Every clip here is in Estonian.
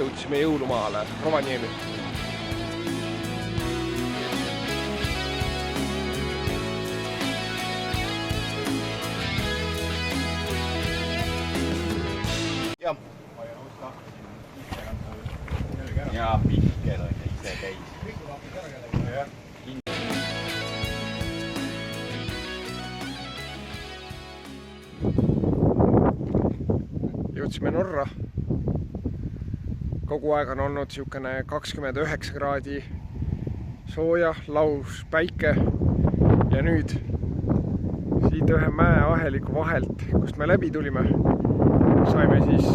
jõudsime jõulumaale Rovaniemi. Ja Mikkel on ise käis. Jõudsime Norra. Kogu aeg on olnud siukene 29 kraadi sooja, laus päike ja nüüd siit ühe mäeaheliku vahelt, kust me läbi tulime, saime siis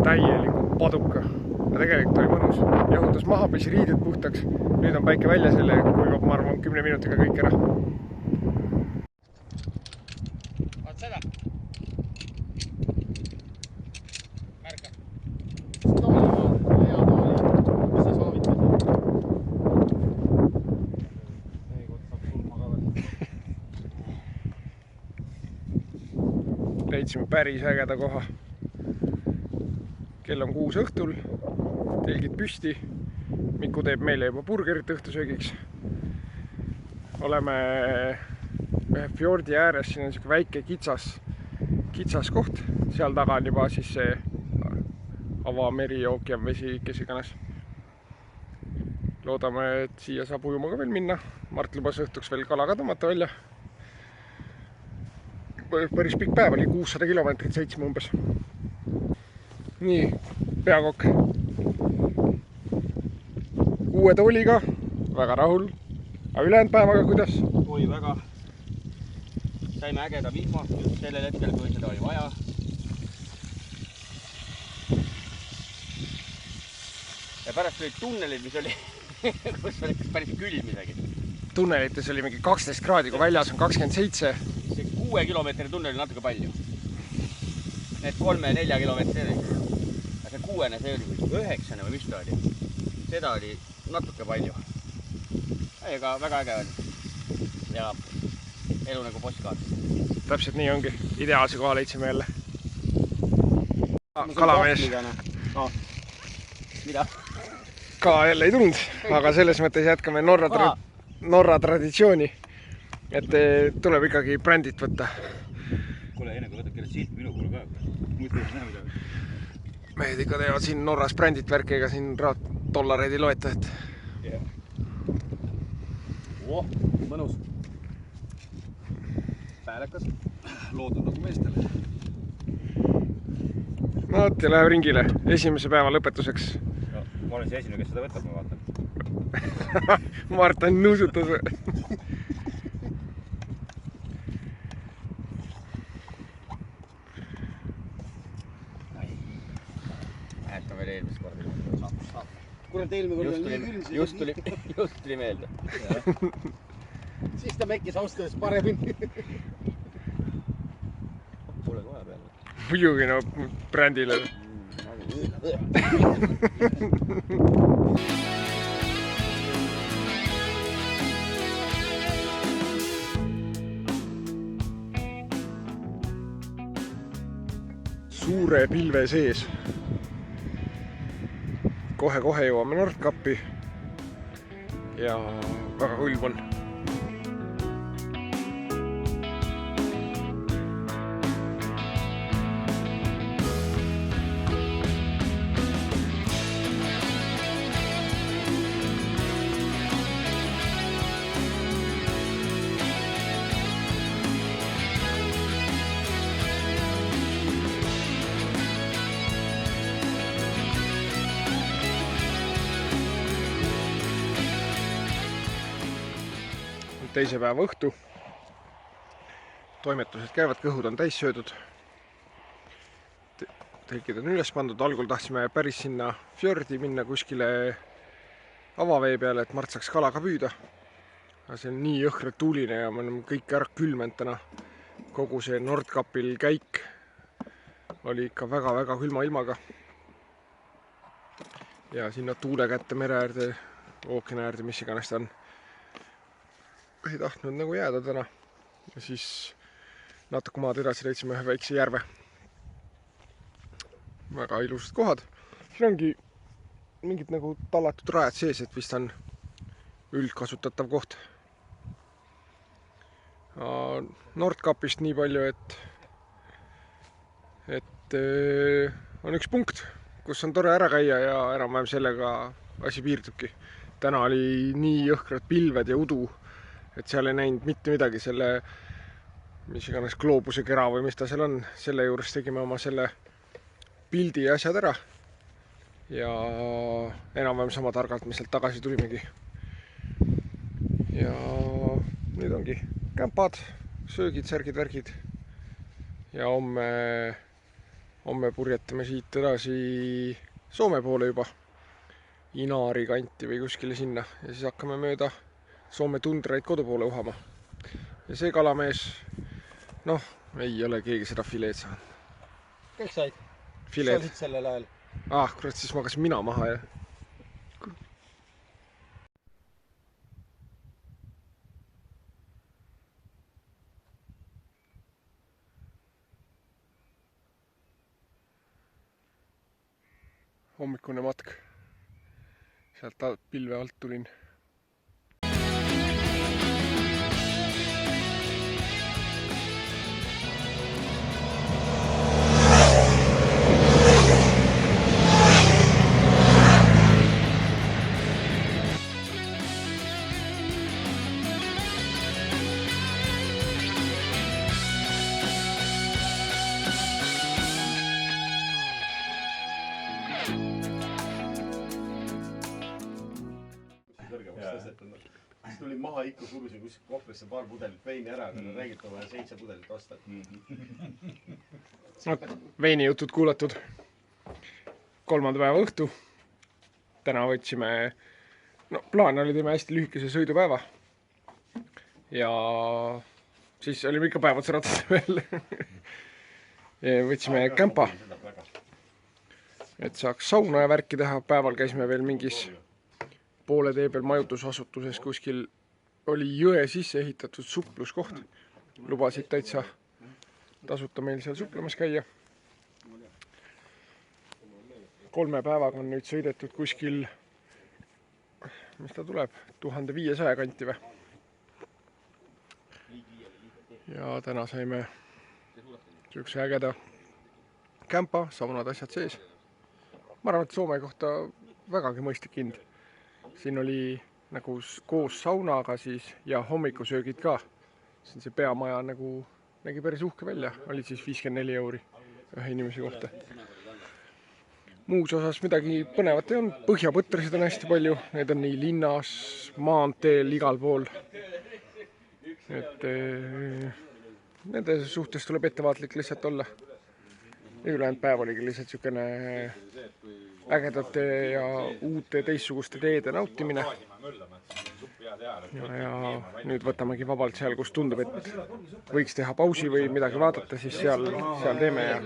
täieliku paduka. Ja tegelikult oli mõnus. Jahutas maha, pesi riided puhtaks. Nüüd on päike välja selle, kuivab ma arvan 10 minutiga kõik ära. Vaat seda. Märka. Hea tooli. Mis sa soovitad? Seekord saab sulma ka veel. Leidsime päris ägeda koha. Kell on 6 õhtul. Telgid püsti. Miku teeb meile juba burgerit õhtusöögiks. Oleme ühe fjordi ääres, siin on siuke väike kitsas koht. Seal taga on juba siis see avameri, ookean, vesi, kes iganes. Loodame, et siia saab ujuma ka veel minna. Mart lubas õhtuks veel kala ka tõmmata välja. Päris pikk päev oli, 600 kilomeetrit sõitsime umbes. Nii, peakokk. Uue tooliga, väga rahul. Aga ülejäänud päevaga kuidas? Oi, väga. Saime ägeda vihma just sellel hetkel, kui seda oli vaja. Ja pärast olid tunnelid, mis oli, kus oli päris külm isegi. Tunnelites oli mingi 12 kraadi, kui väljas on 27. See 6 kilomeetri tunnel oli natuke palju. Need 3-4 kilomeetri oli. Aga see 6-ne, see oli 9 või mis ta oli. Seda oli natuke palju. Aga väga äge oli. Ja elu nagu postkaart. Täpselt nii ongi. Ideaalse koha leidsime jälle. Kalamees. Mida? Kala jälle ei tulnud, aga selles mõttes jätkame Norra traditsiooni. Et tuleb ikkagi brändit võtta. Kuule, enne kui võtab kelle silt minu kuule ka. Mõtle, et näe midagi. Mehed ikka teevad siin Norras brändit värki, ega siin dollareid ei loeta, et... mõnus. Päälekas. Loodud nagu meestele. No võt ja läheb ringile. Esimese päeva lõpetuseks. No, ma olen see esimene, kes seda võtab, ma vaatan. Martin nuusutas. Äeta veel eelmist korda. Kurat, eelmine kord oli nii külm. Just tuli meelde. Siis ta mekkis austades paremini. Pole kohe peale. Muidugi no brändile. Suure pilve sees. Kohe jõuame Nordkapi ja väga hulb on. Teise päeva õhtu. Toimetused käivad, kõhud on täis söödud. Telkid on üles pandud. Algul tahtsime päris sinna fjordi minna kuskile avavee peale, et Mart saaks kala ka püüda. Aga see on nii jõhkralt tuuline ja me oleme kõik ära külmenud täna. Kogu see Nordkapil käik oli ikka väga külma ilmaga. Ja sinna tuule kätte mere äärde, ookeani äärde, mis iganes ta on. Ei tahtnud nagu jääda täna ja siis natuke maad edasi leidsime ühe väikse järve. Väga ilusad kohad, siin ongi mingid nagu tallatud rajad sees, et vist on üldkasutatav koht. Nordkapist nii palju, et on üks punkt, kus on tore ära käia ja enam-vähem sellega asi piirdubki. Täna oli nii jõhkrad pilved ja udu, et seal ei näinud mitte midagi selle, mis iganes gloobuse kera või mis ta seal on. Selle juures tegime oma selle pildi ja asjad ära. Ja enam-vähem sama targalt me sealt tagasi tulimegi. Ja nüüd ongi kämpad, söögid, särgid, värgid. Ja homme purjetame siit edasi Soome poole juba. Inari kanti või kuskile sinna. Ja siis hakkame mööda Soome tundraid kodu poole uhama. Ja see kalamees, noh, ei ole keegi seda fileed saanud. Kõik said? Fileed. Sa olid sellel ajal? Kurat, siis magasin mina maha ja... Hommikune matk. Sealt pilve alt tulin. Siis tulin maha ikka, surusin kuskil kohvrisse paar pudelit veini ära, aga räägib vaja 7 pudelit osta. Veini jutud kuulatud. 3. päeva õhtu. Täna võtsime, plaan oli teeme hästi lühikese sõidupäeva. Ja siis olime ikka päevad sõratas veel. Ja võtsime kämpa. Et saaks sauna ja värki teha. Päeval käisime veel mingis poole tee peal majutusasutuses kuskil oli jõe sisse ehitatud supluskoht. Lubasid täitsa tasuta meil seal suplemas käia. 3 päevaga on nüüd sõidetud kuskil, mis ta tuleb, 1500 kanti või. Ja täna saime sihukese ägeda kämpa, saunad asjad sees. Ma arvan, et Soome kohta vägagi mõistlik hind. Siin oli nagu koos saunaga siis ja hommikusöögid ka. Siin see peamaja nagu nägi päris uhke välja. Oli siis 54 € ühe inimese kohta. Muus osas midagi põnevat ei on. Põhjapõtresid on hästi palju. Need on nii linnas, maanteel, igal pool. Et nende suhtes tuleb ettevaatlik lihtsalt olla. Ülejäänud päev oligi lihtsalt sihukene ägedate ja uute teistsuguste teede nautimine. Ja nüüd võtamegi vabalt seal, kus tundub, et võiks teha pausi või midagi vaadata, siis seal teeme ja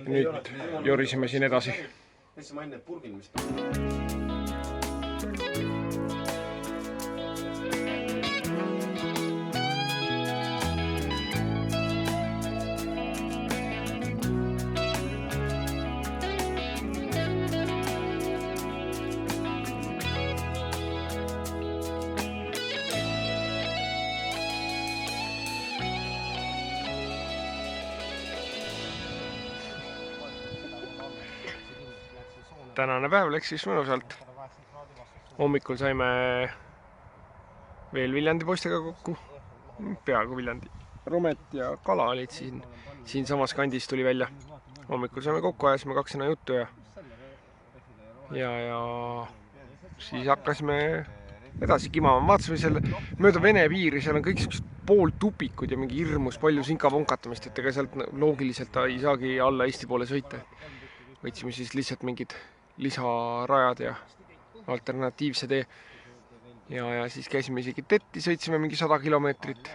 nüüd jorisime siin edasi. Tänane päev läks siis mõnusalt. Hommikul saime veel Viljandi poistega kokku. Peaaegu Viljandi. Romet ja Kala olid siin samas kandis tuli välja. Hommikul saime kokku, ajasime 2 sõna juttu ja siis hakkasime edasi kimama. Vaatasime seal mööda Vene piiri, seal on kõik pooltupikud ja mingi hirmus palju sinkapunkatamist, et ega sealt loogiliselt ei saagi alla Eesti poole sõita. Võtsime siis lihtsalt mingid lisarajad ja alternatiivse tee. Ja siis käisime isegi tetti, sõitsime mingi 100 kilomeetrit.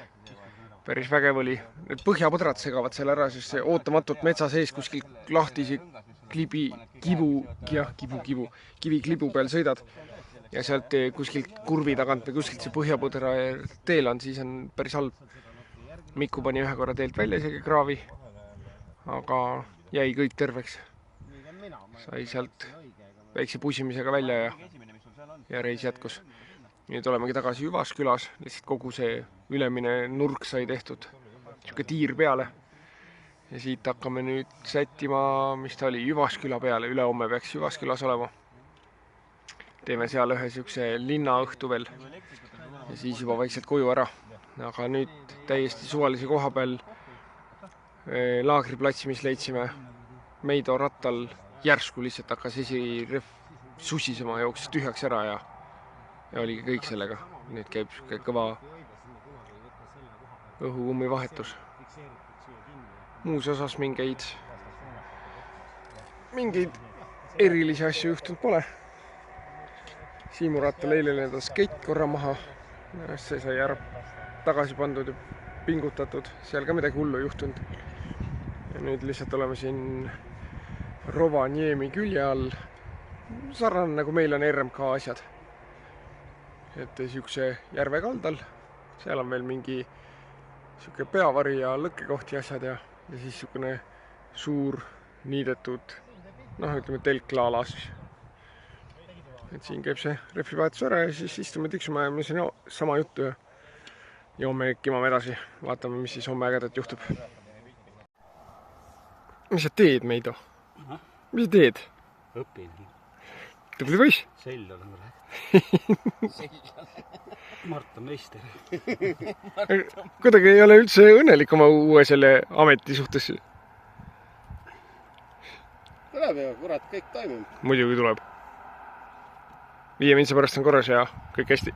Päris vägev oli. Need põhjapõdrad segavad seal ära, sest see ootamatult metsa sees kuskil lahtisi kiviklibu peal sõidad. Ja sealt kuskilt kurvi tagant või kuskilt see põhjapõdra teel on, siis on päris halb. Miku pani ühe korra teelt välja isegi kraavi, aga jäi kõik terveks. sai sealt väikse pusimisega välja ja reis jätkus. Nüüd olemegi tagasi Jyvaskylas, lihtsalt kogu see ülemine nurk sai tehtud siuke tiir peale. Ja siit hakkame nüüd sättima, mis ta oli, Jyvaskyla peale, ülehomme peaks Jyvaskylas olema. Teeme seal ühe siukse linnaõhtu veel ja siis juba vaikselt koju ära. Aga nüüd täiesti suvalise koha peal laagriplatsi, mis leidsime Meido rattal, järsku lihtsalt hakkas esiref susisema, jooksis tühjaks ära ja oligi kõik sellega. Nüüd käib kõva õhukummi vahetus. Muus osas mingeid erilisi asju juhtunud pole. Siimu rattal eile lendas skate korra maha. See sai ära tagasi pandud ja pingutatud. Seal ka midagi hullu juhtunud. Ja nüüd lihtsalt oleme siin Rovaniemi külje all. Sarnane nagu meil on RMK asjad. Et siukse järve kaldal. Seal on veel mingi siuke peavari ja lõkkekohti asjad ja siis siukene suur niidetud, ütleme telklaalas. Et siin käib see rehvivahetus ära ja siis istume tiksume ja siin sama juttu ja joome kimame edasi. Vaatame, mis siis homme ägedat juhtub. Mis sa teed, Meido? Mis sa teed? Õpin. Tubli poiss? Sell olen rääkinud. Mart on meister. Kuidagi ei ole üldse õnnelik oma uue selle ameti suhtes. Tuleb ja kurat, kõik toimub. Muidugi tuleb. 5 minsa pärast on korras ja kõik hästi.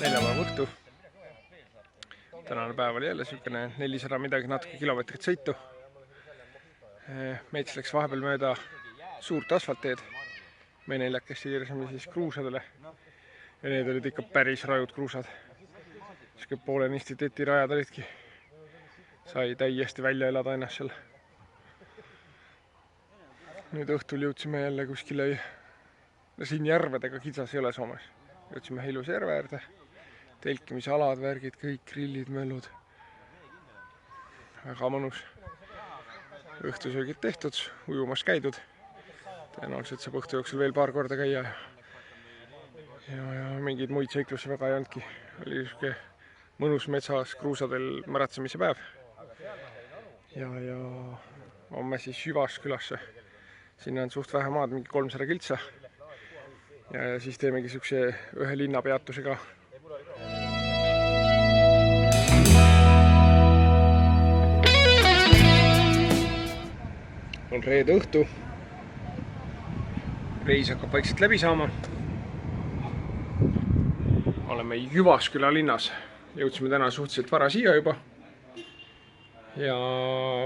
Neljapäeva õhtu. Tänane päev oli jälle siukene 400 midagi natuke kilomeetrit sõitu. Meits läks vahepeal mööda suurt asfaltteed. Me neljakesti kiiresime siis kruusadele. Ja need olid ikka päris rajud kruusad. Siuke poolenisti tetirajad olidki. Sai täiesti välja elada ennast seal. Nüüd õhtul jõudsime jälle kuskile. Siin järvedega kitsas ei ole Soomes. Jõudsime Heiluse järve äärde. Telkimisalad, värgid, kõik grillid, möllud. Väga mõnus. Õhtusöögid tehtud, ujumas käidud. Tõenäoliselt saab õhtu jooksul veel paar korda käia. Ja mingeid muid seiklusi väga ei olnudki. Oli siuke mõnus metsas kruusadel märatsemise päev. Ja homme siis Jyvaskylasse. Sinna on suht vähe maad, mingi 300 kiltsa. Ja siis teemegi siukse ühe linna peatusega. On reede õhtu. Reis hakkab vaikselt läbi saama. Oleme Jyvaskyla linnas. Jõudsime täna suhteliselt vara siia juba. Ja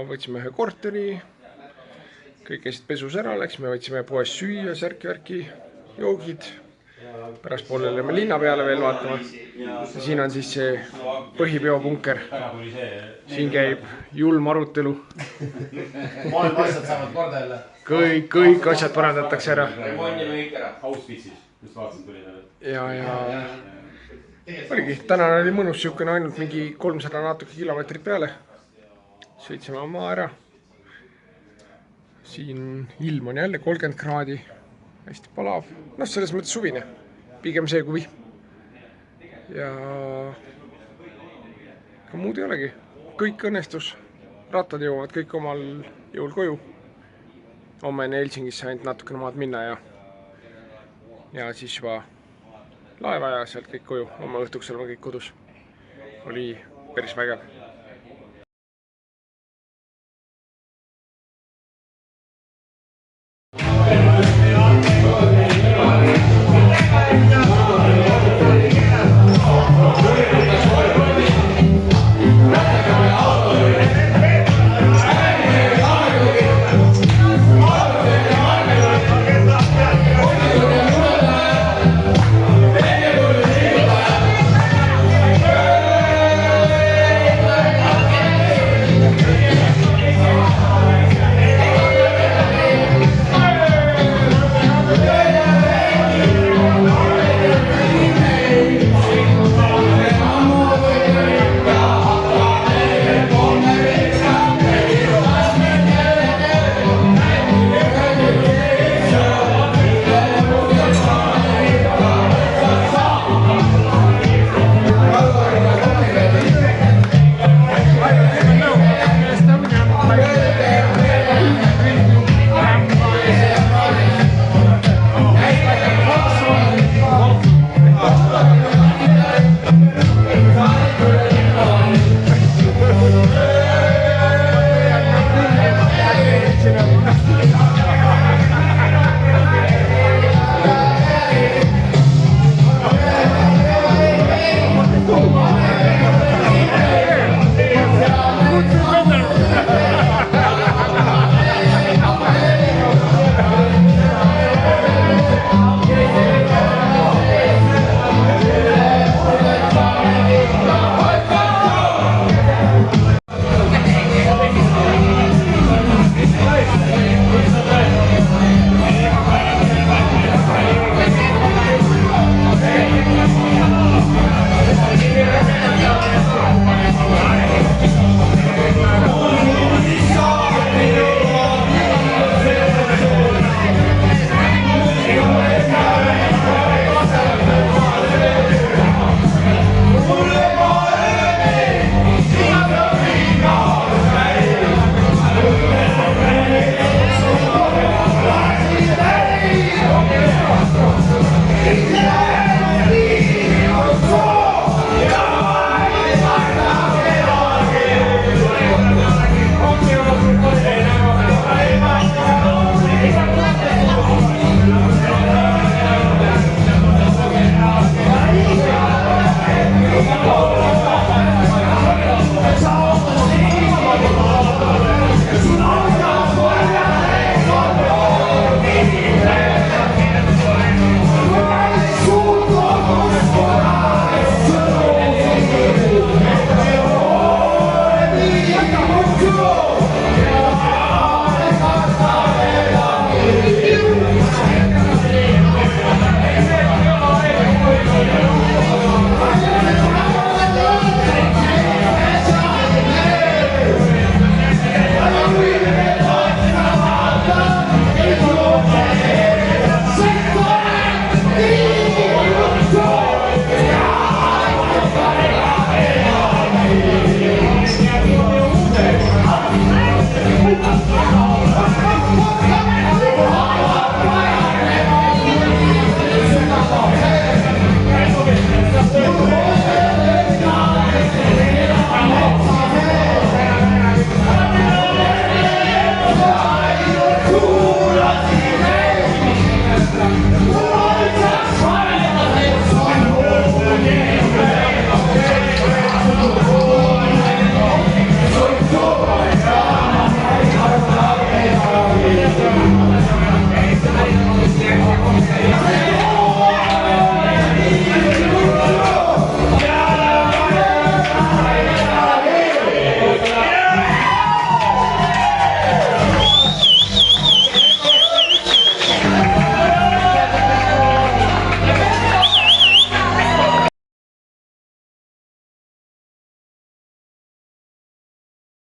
võtsime ühe korteri. Kõik käisid pesus ära, läksime, võtsime poes süüa, särki-värki, joogid. Pärast poole oleme linna peale veel vaatama. Ja siin on siis see põhipiopunker. Siin käib julm arutelu. Maailma asjad saavad korda jälle. Kõik asjad parandatakse ära. Remondime kõik ära. Auspitsis, just vaatasin tuli talle. Ja oligi, täna oli mõnus siukene ainult mingi 300 natuke kilomeetrit peale. Sõitsime maa ära. Siin ilm on jälle 30 kraadi. Hästi palav. Selles mõttes suvine. Pigem see kui vihm. Ja ka muud ei olegi. Kõik õnnestus. Rattad jõuavad kõik omal jõul koju. Homme on Helsingisse ainult natukene maad minna ja siis juba laeva ja sealt kõik koju. Homme õhtuks oleme kõik kodus. Oli päris vägev.